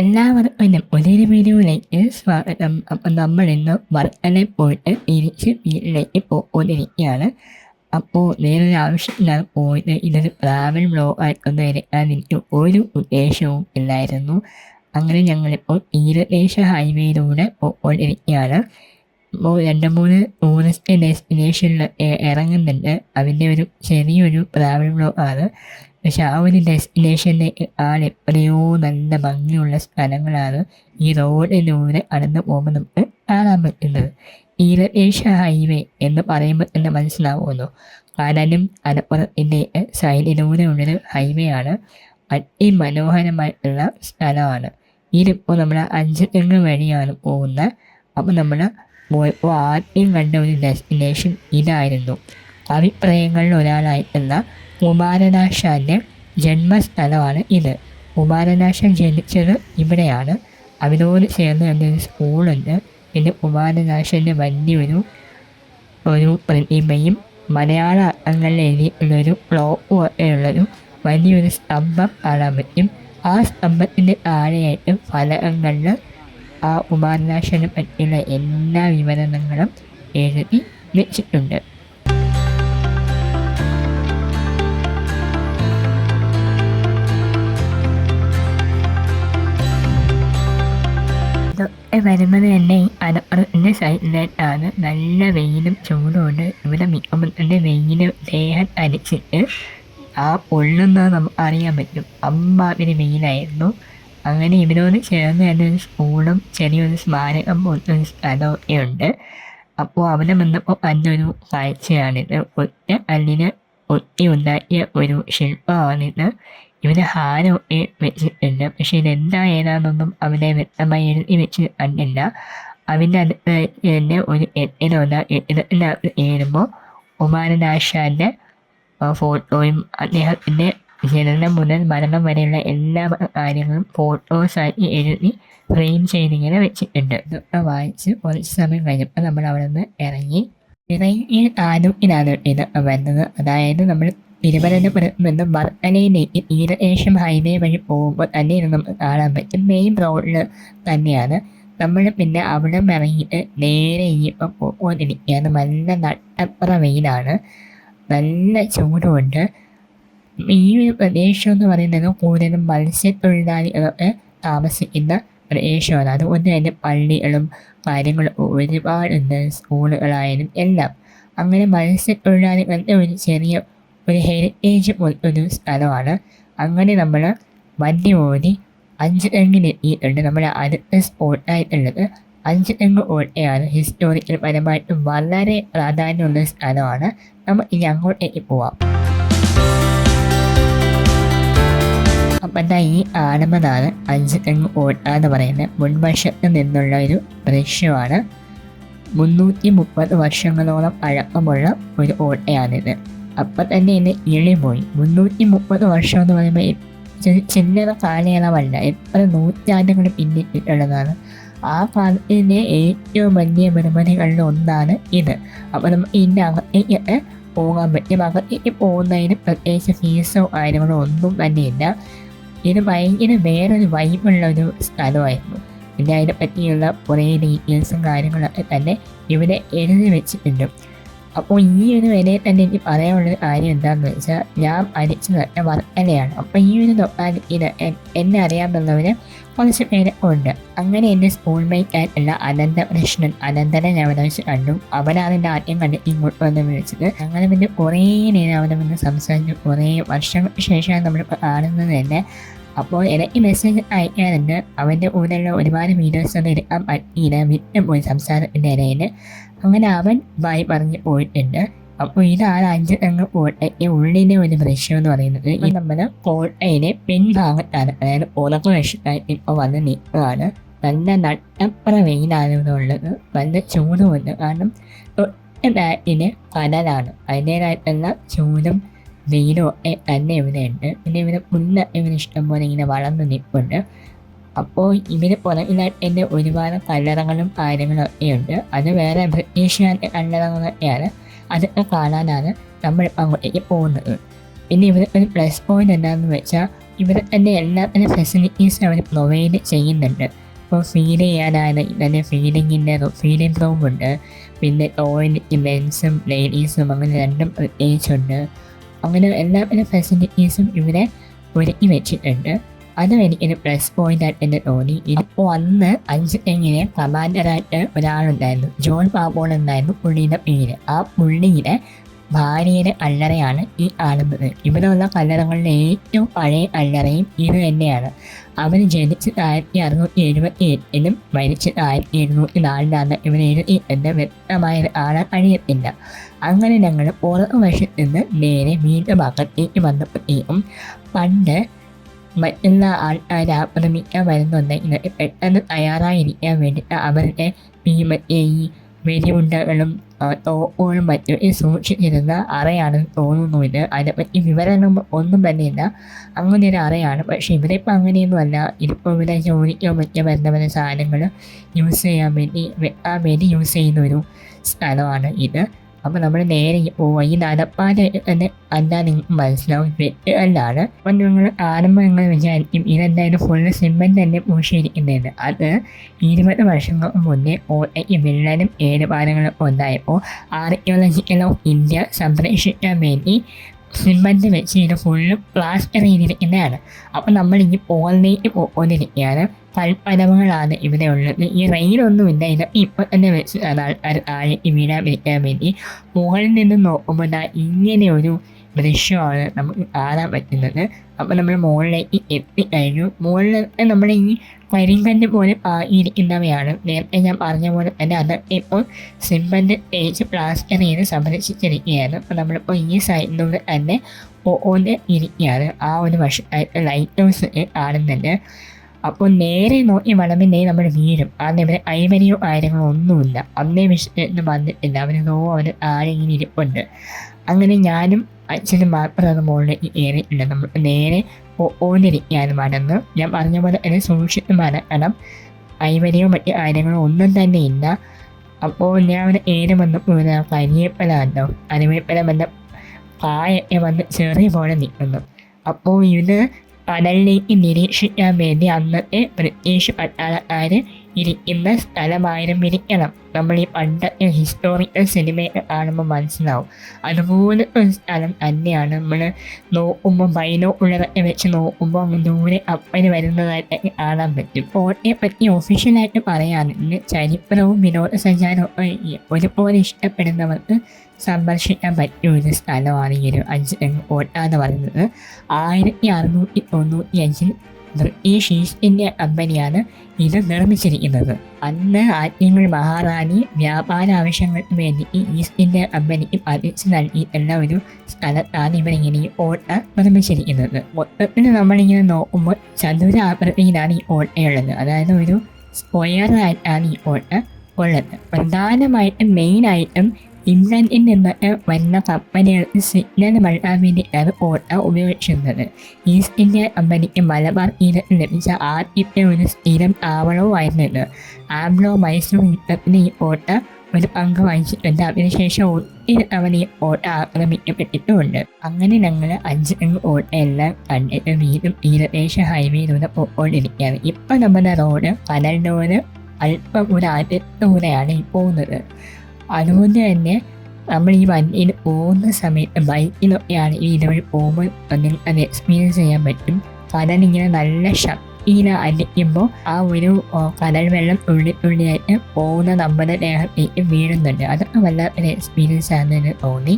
എല്ലാവർക്കും പുതിയൊരു വീഡിയോയിലേക്ക് സ്വാഗതം. അപ്പം നമ്മൾ ഇന്ന് വർക്കലയിൽ പോയിട്ട് തിരിച്ച് വീട്ടിലേക്ക് പോയിരിക്കുകയാണ്. അപ്പോൾ വേറൊരു ആവശ്യത്തിലാണ് പോയിട്ട് ഇതൊരു ട്രാവൽ വ്ലോഗായിട്ടൊന്നും എടുക്കാൻ എനിക്ക് ഒരു ഉദ്ദേശവും ഇല്ലായിരുന്നു. അങ്ങനെ ഞങ്ങളിപ്പോൾ തീരദേശ ഹൈവേയിലൂടെ പോയിക്കൊണ്ടിരിക്കുകയാണ്. ഇപ്പോൾ 2-3 ടൂറിസ്റ്റ് ഡെസ്റ്റിനേഷനിൽ ഇറങ്ങുന്നുണ്ട്. അതിൻ്റെ ഒരു ചെറിയൊരു ട്രാവൽ വ്ലോഗാണ്. പക്ഷെ ആ ഒരു ഡെസ്റ്റിനേഷനിലേക്ക് എത്രയോ നല്ല ഭംഗിയുള്ള സ്ഥലങ്ങളാണ് ഈ റോഡിലൂടെ കടന്നു പോകുമ്പോൾ നമുക്ക് കാണാൻ പറ്റുന്നത്. തീരദേശ ഹൈവേ എന്ന് പറയുമ്പോൾ തന്നെ മനസ്സിലാവുമല്ലോ. കടലും കടപ്പുറത്തിൻ്റെ സൈഡിലൂടെ ഉള്ളൊരു ഹൈവേ ആണ്. അതിമനോഹരമായിട്ടുള്ള സ്ഥലമാണ്. ഇതിപ്പോൾ നമ്മൾ 5 വഴിയാണ് പോകുന്നത്. അപ്പോൾ നമ്മൾ പോയപ്പോൾ ആദ്യം കണ്ട ഒരു ഡെസ്റ്റിനേഷൻ ഇതായിരുന്നു. അഭിപ്രായങ്ങളിൽ ഒരാളായിട്ടുള്ള കുമാരനാശാൻ്റെ ജന്മസ്ഥലമാണ് ഇത്. കുമാരനാശാൻ ജനിച്ചത് ഇവിടെയാണ്. അതിനോട് ചേർന്ന് തന്നെ ഒരു സ്കൂളുണ്ട്. പിന്നെ കുമാരനാശാൻ്റെ വലിയൊരു പ്രതിമയും മലയാള അക്കങ്ങളിൽ എഴുതിയിട്ടുള്ളൊരു ക്ലോക്കും ഒക്കെ ഉള്ളൊരു വലിയൊരു സ്തംഭം കാണാൻ പറ്റും. ആ സ്തംഭത്തിൻ്റെ താഴെയായിട്ട് ഫലകങ്ങളിൽ ആ കുമാരനാശാനെ പറ്റിയുള്ള എല്ലാ വിവരണങ്ങളും എഴുതി വെച്ചിട്ടുണ്ട്. വരുന്നത് തന്നെ ഈ കടപ്പുറത്തിൻ്റെ സൈഡിലായിട്ടാണ്. നല്ല വെയിലും ചൂടുമുണ്ട്. ഇവിടെ നിൽക്കുമ്പോൾ തന്നെ വെയിൽ ദേഹം അരിച്ചിട്ട് ആ പൊള്ളുന്നത് നമുക്ക് അറിയാൻ പറ്റും. അമ്മാതിരി വെയിലായിരുന്നു. അങ്ങനെ ഇതിനോട് ചേർന്ന് തന്നെ ഒരു സ്കൂളും ചെറിയൊരു സ്മാരകം പോലൊരു സ്ഥലമൊക്കെ ഉണ്ട്. അപ്പോൾ അവിടെ വന്നപ്പോൾ നല്ലൊരു കാഴ്ചയാണിത്. ഒറ്റ കല്ലിന് ഒട്ടി ഉണ്ടാക്കിയ ഒരു ശില്പമാണിത്. ഇവിടെ ഹാരമൊക്കെ വെച്ചിട്ടുണ്ട്. പക്ഷേ ഇതെന്താ ഏതാണെന്നൊന്നും അവിടെ വ്യക്തമായി എഴുതി വെച്ച് കണ്ടില്ല. അതിൻ്റെ അടുത്ത് തന്നെ ഒരു എട്ടിനകത്ത് ഏറുമ്പോൾ കുമാരനാശാൻ്റെ ഫോട്ടോയും അദ്ദേഹത്തിൻ്റെ ജനനം മുതൽ മരണം വരെയുള്ള എല്ലാ കാര്യങ്ങളും ഫോട്ടോസാക്കി എഴുതി ഫ്രെയിം ചെയ്തിങ്ങനെ വെച്ചിട്ടുണ്ട്. ഇതൊക്കെ വായിച്ച് കുറച്ച് സമയം കഴിഞ്ഞപ്പോൾ നമ്മൾ അവിടെ നിന്ന് ഇറങ്ങി താലൂക്കിലാണ് ഇത് വരുന്നത്. അതായത് നമ്മൾ തിരുവനന്തപുരത്ത് നിന്ന് വർക്കലയിലേക്ക് തീരദേശം ഹൈവേ വഴി പോകുമ്പോൾ തന്നെ ഇത് നമുക്ക് കാണാൻ പറ്റും. മെയിൻ റോഡിൽ തന്നെയാണ്. നമ്മൾ പിന്നെ അവിടെ ഇറങ്ങിയിട്ട് നേരെ ഇനിയിപ്പം പോയിക്കൊണ്ടിരിക്കുകയാണ്. നല്ല നട്ടപ്പുറ വെയിലാണ്, നല്ല ചൂടുമുണ്ട്. ഈ ഒരു പ്രദേശം എന്ന് പറയുന്നത് കൂടുതലും മത്സ്യത്തൊഴിലാളികളൊക്കെ താമസിക്കുന്ന പ്രദേശമാണ്. അതുകൊണ്ട് തന്നെ പള്ളികളും കാര്യങ്ങളും ഒരുപാടുണ്ട്, സ്കൂളുകളായാലും എല്ലാം. അങ്ങനെ മത്സ്യത്തൊഴിലാളികളുടെ ഒരു ഹെറിറ്റേജ് പോലൊരു സ്ഥലമാണ്. അങ്ങനെ നമ്മൾ വണ്ടി ഓടി 5 തെങ്ങിലെത്തിയിട്ടുണ്ട്. നമ്മുടെ അടുത്ത സ്പോട്ടായിട്ടുള്ളത് 5 തെങ്ങ് ഓട്ടയാണ്. ഹിസ്റ്റോറിക്കൽ പരമായിട്ട് വളരെ പ്രാധാന്യമുള്ള സ്ഥലമാണ്. നമ്മൾ ഇനി അങ്ങോട്ടേക്ക് പോവാം. അപ്പം എന്താ ഈ ആടുന്നതാണ് 5 തെങ്ങ് ഓട്ട എന്ന് പറയുന്നത്. മുൻവശത്ത് നിന്നുള്ള ഒരു ദൃശ്യമാണ്. 330 വർഷങ്ങളോളം പഴക്കമുള്ള ഒരു ഓട്ടയാണിത്. അപ്പം തന്നെ എന്നെ ഇളിപോയി. 330 വർഷം എന്ന് പറയുമ്പോൾ ചില്ലറ കാലയളവല്ല, എത്ര നൂറ്റാണ്ടുകൾ പിന്നിട്ടുള്ളതാണ്. ആ കാലത്തിൻ്റെ ഏറ്റവും വലിയ നിർമ്മിതികളിൽ ഒന്നാണ് ഇത്. അപ്പോൾ നമുക്ക് ഇതിൻ്റെ അകത്തേക്ക് പോകാൻ പറ്റും. അകത്തേക്ക് പോകുന്നതിന് പ്രത്യേകിച്ച് ഫീസോ കാര്യങ്ങളോ ഒന്നും തന്നെയില്ല. ഇത് ഭയങ്കര വേറൊരു വൈബുള്ള ഒരു സ്ഥലമായിരുന്നു. പിന്നെ അതിനെ പറ്റിയുള്ള കുറേ ഡീറ്റെയിൽസും കാര്യങ്ങളൊക്കെ തന്നെ ഇവിടെ എഴുതി വെച്ചിട്ടുണ്ട്. അപ്പോൾ ഈ ഒരു വിലയിൽ തന്നെ എനിക്ക് പറയാനുള്ളൊരു കാര്യം എന്താണെന്ന് വെച്ചാൽ, ഞാൻ അടിച്ചു നട്ട വർക്കലയാണ്. അപ്പോൾ ഈ ഒരു ഇത് എന്നെ അറിയാമെന്നുള്ളവർ കുറച്ച് പേരൊക്കെ ഉണ്ട്. അങ്ങനെ എൻ്റെ സ്കൂൾ മേറ്റ് ആയിട്ടുള്ള അനന്തകൃഷ്ണൻ ഞാൻ അവിടെ വെച്ച് കണ്ടു. അവനാണ് എൻ്റെ ആദ്യം കണ്ടിട്ട് ഇങ്ങോട്ട് വന്ന് വിളിച്ചത്. അങ്ങനെ പിന്നെ കുറേ നേരം അവിടെ വന്ന് സംസാരിച്ചു. കുറേ വർഷങ്ങൾക്ക് ശേഷമാണ് നമ്മൾ കാണുന്നത് തന്നെ. അപ്പോൾ എനിക്ക് മെസ്സേജ് അയക്കാറുണ്ട്. അവൻ്റെ കൂടെയുള്ള ഒരുപാട് വീഡിയോസ് ഒന്നും എടുക്കാൻ പറ്റിയില്ല, വിട്ടുപോയി സംസാരത്തിൻ്റെ ഇടയിൽ. അങ്ങനെ അവൻ ബായ് പറഞ്ഞ് പോയിട്ടുണ്ട്. അപ്പോൾ ഇതാണ് 5 തെങ്ങ് കോട്ടയ്ക്ക് ഉള്ളിലെ ഒരു ദൃശ്യം എന്ന് പറയുന്നത്. ഈ നമ്മൾ കോട്ടയിലെ പിൻഭാഗത്താണ്, അതായത് പുറകു വശത്തായിട്ട് ഇപ്പോൾ വന്ന് നിൽക്കുകയാണ്. നല്ല നട്ടപ്പുറ വെയിലാണ് ഇവിടെ ഉള്ളത്. നല്ല ചൂടുമുണ്ട്. കാരണം ഒറ്റ ബാറ്റിന് കടലാണ്. അതിൻ്റേതായിട്ടുള്ള ചൂടും വെയിലും ഒക്കെ തന്നെ ഇവിടെ ഉണ്ട്. പിന്നെ ഇവിടെ പുല്ലൊക്കെ ഇവന് ഇഷ്ടംപോലെ ഇങ്ങനെ വളർന്ന് നിൽപ്പുണ്ട്. അപ്പോൾ ഇതിന് പുറകിലായിട്ട് തന്നെ ഒരുപാട് കല്ലറകളും കാര്യങ്ങളൊക്കെ ഉണ്ട്. അത് വേറെ ബ്രിട്ടീഷുകാരുടെ കല്ലറകളൊക്കെയാണ്. അതൊക്കെ കാണാനാണ് നമ്മൾ അങ്ങോട്ടേക്ക് പോകുന്നത്. പിന്നെ ഇവിടെ ഒരു പ്ലസ് പോയിന്റ് എന്താണെന്ന് വെച്ചാൽ, ഇവിടെ തന്നെ എല്ലാത്തിനും ഫെസിലിറ്റീസ് അവർ പ്രൊവൈഡ് ചെയ്യുന്നുണ്ട്. ഇപ്പോൾ ഫീഡ് ചെയ്യാനാണ് തന്നെ ഫീഡിങ് റൂമുണ്ട്, പിന്നെ ടോയ്ലറ്റ് മെൻസും ലേഡീസും അങ്ങനെ രണ്ടും പ്രത്യേകിച്ചുണ്ട്. അങ്ങനെ എല്ലാത്തിനും ഫെസിലിറ്റീസും ഇവിടെ ഒരുക്കി വെച്ചിട്ടുണ്ട്. അതും എനിക്കൊരു പ്ലസ് പോയിന്റ് ആയിട്ട് തന്നെ തോന്നി. ഇപ്പോൾ അന്ന് അഞ്ചെങ്ങിനെ കമാൻഡറായിട്ട് ഒരാളുണ്ടായിരുന്നു, ജോൺ പാപ്പോൾ എന്നായിരുന്നു പുള്ളിയുടെ പേര്. ആ പുള്ളിയുടെ ഭാര്യയുടെ കല്ലറയാണ് ഈ കാണുന്നത്. ഇവിടെയുള്ള കല്ലറകളിലെ ഏറ്റവും പഴയ കല്ലറയും ഇത് തന്നെയാണ്. അവർ ജനിച്ചത് 1678 മരിച്ചത് 1704 ഇവർ എഴുതിയിട്ടുണ്ട്. വ്യക്തമായ ആളെ കഴിയത്തില്ല. അങ്ങനെ ഞങ്ങൾ പുറകു വശത്ത് നിന്ന് നേരെ വീണ്ടും അകത്തേക്ക് വന്നപ്പോഴത്തേക്കും പണ്ട് മറ്റുള്ള ആൾക്കാരെ ആക്രമിക്കാൻ വരുന്നുണ്ടെങ്കിൽ പെട്ടെന്ന് തയ്യാറായിരിക്കാൻ വേണ്ടിയിട്ട് അവരുടെ മറ്റേ ഈ വെടിയുണ്ടകളും തോക്കുകളും മറ്റും സൂക്ഷിച്ചിരുന്ന അറയാണെന്ന് തോന്നുന്നുണ്ട്. അതിനെപ്പറ്റി വിവരണം ഒന്നും തന്നെയില്ല. അങ്ങനെ ഒരു അറയാണ്. പക്ഷേ ഇവിടെ ഇപ്പം അങ്ങനെയൊന്നുമല്ല. ഇതിപ്പോൾ ഇവിടെ ജോലിക്കോ മറ്റോ വരുന്നവരുടെ സാധനങ്ങൾ യൂസ് ചെയ്യാൻ വേണ്ടി വെക്കാൻ വേണ്ടി യൂസ് ചെയ്യുന്ന ഒരു സ്ഥലമാണ് ഇത്. അപ്പോൾ നമ്മൾ നേരെ പോവുക. ഈ നടപ്പാത തന്നെ കണ്ടാൽ നിങ്ങൾക്ക് മനസ്സിലാവും വെട്ടുകല്ലാണ്. അപ്പം നിങ്ങൾ കാണുമ്പോൾ നിങ്ങൾ വിചാരിക്കും ഇതെന്തായാലും ഫുള്ള് സിമെൻറ്റ് തന്നെ പൂശിയിരിക്കുന്നതെന്ന്. അത് 20 വർഷങ്ങൾക്ക് മുന്നേ കോട്ടയ്ക്ക് വിള്ളലും ഏടുപാടുകളും ഉണ്ടായപ്പോൾ ആർക്കിയോളജിക്കൽ ഓഫ് ഇന്ത്യ സംരക്ഷിക്കാൻ വേണ്ടി സിമെൻറ്റ് വെച്ച് ഇത് ഫുള്ള് പ്ലാസ്റ്റർ ചെയ്തിരിക്കുന്നതാണ്. അപ്പോൾ നമ്മൾ ഇനി പോളിലേക്ക് പോകാതിരിക്കുകയാണ്. കൽപ്പനകളാണ് ഇവിടെ ഉള്ളത്. ഈ റെയിലൊന്നുമില്ല. ഇത് ഇപ്പോൾ തന്നെ വെച്ച് ആൾക്കാർ താഴേക്ക് വീഴാതിരിക്കാൻ വേണ്ടി മുകളിൽ നിന്ന് നോക്കുമ്പോൾ ഇങ്ങനെയൊരു ദൃശ്യമാണ് നമുക്ക് കാണാൻ പറ്റുന്നത്. അപ്പോൾ നമ്മൾ മുകളിലേക്ക് എത്തിക്കഴിഞ്ഞു. മുകളിലൊക്കെ നമ്മൾ ഈ കരിങ്കല്ല് പോലെ ഇരിക്കുന്നവയാണ്. നേരത്തെ ഞാൻ പറഞ്ഞ പോലെ തന്നെ അതൊക്കെ ഇപ്പോൾ സിമെൻറ്റ് തേച്ച് പ്ലാസ്റ്റർ ചെയ്ത് സംരക്ഷിച്ചിരിക്കുകയാണ്. അപ്പോൾ നമ്മളിപ്പോൾ ഈ സൈഡിലൂടെ തന്നെ ഇരിക്കുകയാണ്. ആ ഒരു വശത്തായിട്ട് ലൈറ്റ് ഹൗസ് കാണുന്നുണ്ട്. അപ്പോൾ നേരെ നോക്കി വളമിൻ്റെ നമ്മൾ വീഴും. കാരണം ഇവിടെ കൈവരിയോ കാര്യങ്ങളോ ഒന്നുമില്ല. അന്നേ വിഷയത്തിന് വന്നിട്ടില്ല. അവർ ആരെങ്കിലും ഇരിപ്പുണ്ട്. അങ്ങനെ ഞാനും അച്ഛനും മാത്രം അത് മുകളിലേക്ക് കയറിയിട്ടുണ്ട്. നമ്മൾ നേരെ പോന്നിരിക്കുകയാണ് മടന്ന്. ഞാൻ പറഞ്ഞ പോലെ തന്നെ സൂക്ഷിച്ച് മടക്കണം. കൈവരിയോ മറ്റു കാര്യങ്ങളോ ഒന്നും തന്നെ ഇല്ല. അപ്പോൾ ഞാൻ അവിടെ കയറി വന്നപ്പോൾ കരിവേപ്പിലാണോ കരിവേപ്പില വന്ന കായൊക്കെ വന്ന് ചെറിയ പോലെ നിൽക്കുന്നു. അപ്പോൾ ഇത് കടലിലേക്ക് നിരീക്ഷിക്കാൻ വേണ്ടി അന്നത്തെ ബ്രിട്ടീഷ് പട്ടാളക്കാർ ഇരിക്കുന്ന സ്ഥലമായിരുന്നിരിക്കണം. നമ്മൾ ഈ പണ്ടത്തെ ഹിസ്റ്റോറിക്കൽ സിനിമയൊക്കെ കാണുമ്പോൾ മനസ്സിലാവും. അതുപോലെ ഒരു സ്ഥലം തന്നെയാണ്. നമ്മൾ നോക്കുമ്പോൾ ബൈനോക്കുലറൊക്കെ വെച്ച് നോക്കുമ്പോൾ അങ്ങ് ദൂരെ കപ്പൽ വരുന്നതായിട്ടൊക്കെ കാണാൻ പറ്റും. കോട്ടയെ പറ്റി ഒഫീഷ്യലായിട്ട് പറയാറുണ്ട്. ചരിത്രവും വിനോദസഞ്ചാരവും ഒരുപോലെ ഇഷ്ടപ്പെടുന്നവർക്ക് സന്ദർശിക്കാൻ പറ്റിയ ഒരു സ്ഥലമാണ് ഈ ഒരു അഞ്ചുതെങ്ങ് കോട്ട എന്ന് പറയുന്നത്. 1695 ബ്രിട്ടീഷ് ഈസ്റ്റ് ഇന്ത്യ കമ്പനിയാണ് ഇത് നിർമ്മിച്ചിരിക്കുന്നത്. അന്ന് ആറ്റിങ്ങൾ മഹാറാണി വ്യാപാര ആവശ്യങ്ങൾക്ക് വേണ്ടി ഈസ്റ്റ് ഇന്ത്യ കമ്പനിക്ക് പതിച്ച് നൽകിയിട്ടുള്ള ഒരു സ്ഥലത്താണ് ഇവരിങ്ങനെ ഈ കോട്ട നിർമ്മിച്ചിരിക്കുന്നത്. മൊത്തത്തിൽ നമ്മളിങ്ങനെ നോക്കുമ്പോൾ ചതുരാകൃതിയിലാണ് ഈ കോട്ടയുള്ളത്. അതായത് ഒരു സ്ക്വയറായിട്ടാണ് ഈ കോട്ട ഉള്ളത്. പ്രധാനമായിട്ടും മെയിനായിട്ടും ഇംഗ്ലണ്ടിൽ നിന്നൊക്കെ വരുന്ന കമ്പനികൾക്ക് സിഗ്നൽ നൽകാൻ വേണ്ടിയിട്ടാണ് കോട്ട ഉപയോഗിച്ചിരുന്നത്. ഈസ്റ്റ് ഇന്ത്യ കമ്പനിക്ക് മലബാർ തീരത്ത് ലഭിച്ച ആദ്യത്തെ ഒരു സ്ഥിരം താവളവുമായിരുന്നു ഇത്. ആംഗ്ലോ മൈസൂർ യുദ്ധത്തിന് ഈ കോട്ട ഒരു പങ്ക് വഹിച്ചിട്ടുണ്ട്. അതിനുശേഷം ഒത്തിരി തവണ ഈ കോട്ട ആക്രമിക്കപ്പെട്ടിട്ടുമുണ്ട്. അങ്ങനെ ഞങ്ങൾ അഞ്ചുതെങ്ങ് കോട്ടയെല്ലാം കണ്ടിട്ട് വീണ്ടും തീരദേശ ഹൈവേയിലൂടെ പോയിക്കൊണ്ടിരിക്കുകയാണ്. ഇപ്പം നമ്മുടെ റോഡ് കടലിനോട് അല്പം ഒരു ആദ്യത്തൂടെയാണ് ഈ പോകുന്നത്. അതുകൊണ്ട് തന്നെ നമ്മൾ ഈ വണ്ടിയിൽ പോകുന്ന സമയത്ത് ബൈക്കിലൊക്കെയാണ് ഈ ഇതുവഴി പോകുമ്പോൾ നിങ്ങൾക്ക് അത് എക്സ്പീരിയൻസ് ചെയ്യാൻ പറ്റും. കടലിങ്ങനെ നല്ല ശക്തിയിൽ അടിക്കുമ്പോൾ ആ ഒരു കടൽ വെള്ളം തുള്ളിയായിട്ട് പോകുന്ന നമ്മുടെ ദേഹത്തേക്ക് വീഴുന്നുണ്ട്. അതൊക്കെ വല്ലാത്തൊരു എക്സ്പീരിയൻസ് ആണെന്ന് തോന്നി.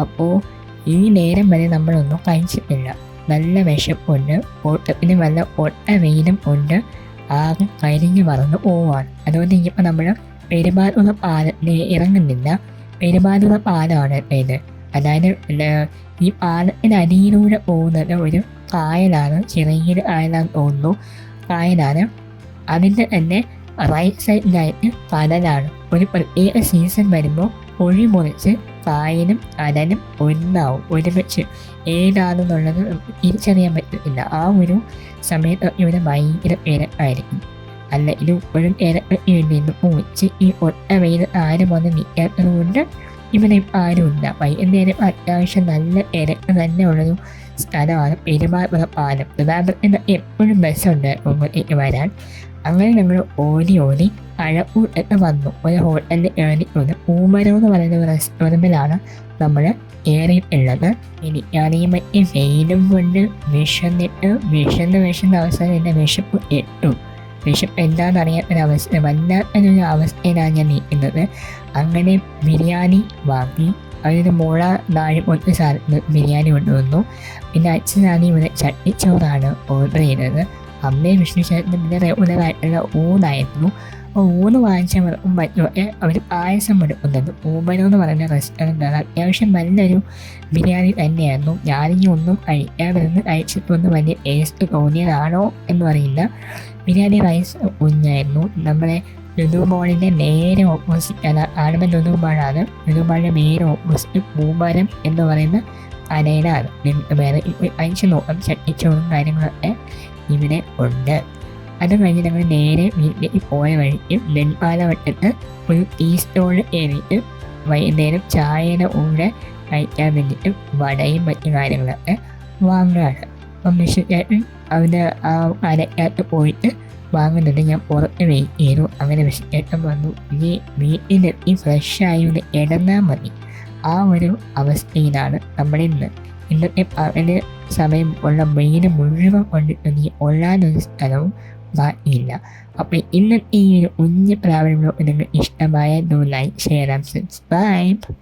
അപ്പോൾ ഈ നേരം വരെ നമ്മളൊന്നും കഴിച്ചിട്ടില്ല. നല്ല വിശപ്പുണ്ട്. ഓട്ടത്തിന് വല്ല ഒട്ട വെയിലും ഉണ്ട്. ആകെ കരിഞ്ഞ് മറന്ന് പോവുകയാണ്. അതുകൊണ്ട് ഇനിയിപ്പോൾ നമ്മൾ പെരുമാറുള്ള പാലത്തിൽ ഇറങ്ങുന്നില്ല. പെരുമാറുള്ള പാലമാണ് ഇത്. അതായത് ഈ പാലത്തിന് അടിയിലൂടെ പോകുന്നത് ഒരു കായലാണ്. ചെറിയൊരു കായലാണെന്ന് തോന്നുന്നു. കായലാണ്. അതിൻ്റെ തന്നെ റൈറ്റ് സൈഡിലായിട്ട് കടലാണ്. ഒരു പ്രത്യേക സീസൺ വരുമ്പോൾ പൊഴി മുറിച്ച് കായലും കടലും ഒന്നാവും ഒരുമിച്ച്. ഏതാണെന്നുള്ളത് നമുക്ക് തിരിച്ചറിയാൻ പറ്റത്തില്ല. ആ ഒരു സമയത്ത് ഇവിടെ ഭയങ്കര തിരക്കായിരിക്കും. അല്ല ഇത് ഇപ്പോഴും തിരക്കൊക്കെ ഉണ്ടെന്ന് പോയിച്ച് ഈ ഒട്ട വെയിൽ ആരും വന്ന് നിൽക്കാത്തത് കൊണ്ട് ഇവിടെ ആരുമില്ല. വൈകുന്നേരം അത്യാവശ്യം നല്ല തിരക്ക് തന്നെ ഉള്ളൊരു സ്ഥലമാണ് പെരുമാൾപുരം പാലം. ട്രിവാൻഡ്രത്തിന് എപ്പോഴും ബസ്സുണ്ട് ഇങ്ങോട്ടേക്ക് വരാൻ. അങ്ങനെ ഞങ്ങൾ ഓടി ഓടി അഴക്കൂർ എന്ന് വന്നു. ഒരു ഹോട്ടലിൽ കയറിക്കൊണ്ട് പൂമരം എന്ന് പറയുന്ന റെസ്റ്റോറൻറ്റിലാണ് നമ്മൾ കയറിയിട്ടുള്ളത്. എനിക്കാണെങ്കിൽ മറ്റേ വെയിലും കൊണ്ട് വിശന്ന് അവസാനം എൻ്റെ വിശപ്പ് എട്ടും. വിശപ്പ് എന്താണെന്നറിയാത്തൊരവസ്ഥ, വല്ലാത്തൊരു അവസ്ഥയിലാണ് ഞാൻ നിൽക്കുന്നത്. അങ്ങനെ ബിരിയാണി വാങ്ങി. അതിന് മുള നാഴി പോലത്തെ സാധനം ബിരിയാണി കൊണ്ടുവന്നു. പിന്നെ അച്ഛനാണെങ്കിൽ ഇവിടെ ചട്ടിച്ചോറാണ് ഓർഡർ ചെയ്തത്. അമ്മയും വിഷ്ണു ചേട്ടനും പിന്നെ റെഗുലറായിട്ടുള്ള ഊണായിരുന്നു. അപ്പോൾ ഊണ് വാങ്ങിച്ചാൽ മറ്റുമൊക്കെ അവർ പായസം എടുക്കുന്നത്. ഊമനോ എന്ന് പറയുന്ന റെസ്റ്റോറൻറ്റാണ്. അത്യാവശ്യം നല്ലൊരു ബിരിയാണി തന്നെയായിരുന്നു. ഞാനിനി ഒന്നും കഴിക്കാതിരുന്ന് കഴിച്ചിട്ടൊന്നും വലിയ ടേസ്റ്റ് തോന്നിയതാണോ എന്നും അറിയില്ല. ബിരിയാണി റൈസ് കുഞ്ഞായിരുന്നു. നമ്മളെ ലുലു മോളിൻ്റെ നേരെ ഓപ്പോസിറ്റ് അല്ല, ആടുമ്പൻ ലുലു മോളാണ്. ലുലു മോളിൻ്റെ നേരെ ഓപ്പോസിറ്റ് പൂമരം എന്ന് പറയുന്ന കടയിലാണ്. വേറെ കഴിച്ച് നോക്കാം. ചട്ടിച്ചോറും കാര്യങ്ങളൊക്കെ ഇവിടെ ഉണ്ട്. അത് കഴിഞ്ഞ് ഞങ്ങൾ നേരെ വീട്ടിലേക്ക് പോയ വഴിക്ക് നെൽപ്പാലവട്ടത്ത് ഒരു ടീ സ്റ്റോളിൽ കയറിയിട്ട് വൈകുന്നേരം ചായയുടെ കൂടെ കഴിക്കാൻ വേണ്ടിയിട്ട് വടയും മറ്റു കാര്യങ്ങളൊക്കെ വാങ്ങുകയാണ്. അപ്പം വിഷുചേട്ടൻ അവിടെ ആ കടയ്ക്കകത്ത് പോയിട്ട് വാങ്ങുന്നുണ്ട്. ഞാൻ പുറത്ത് വെയിറ്റ് ചെയ്തു. അങ്ങനെ വിഷുചേട്ടൻ വന്നു, ഇനി വീട്ടിലെത്തി ഫ്രഷായി ഒന്ന് ഇടന്നാൽ മതി. ആ ഒരു അവസ്ഥയിലാണ് നമ്മളിന്ന്. ഇന്നത്തെ പകല് സമയം ഉള്ള വെയിൽ മുഴുവൻ കൊണ്ടിട്ട് നീ ഉള്ളാനൊരു സ്ഥലവും ബാക്കിയില്ല. അപ്പോൾ ഇന്നത്തെ ഈ ഒരു കുഞ്ഞു പ്രാവണ്യം നിങ്ങൾക്ക് ഇഷ്ടമായ ലൈക്ക്, ഷെയർ ആൻഡ് സബ്സ്ക്രൈബ്.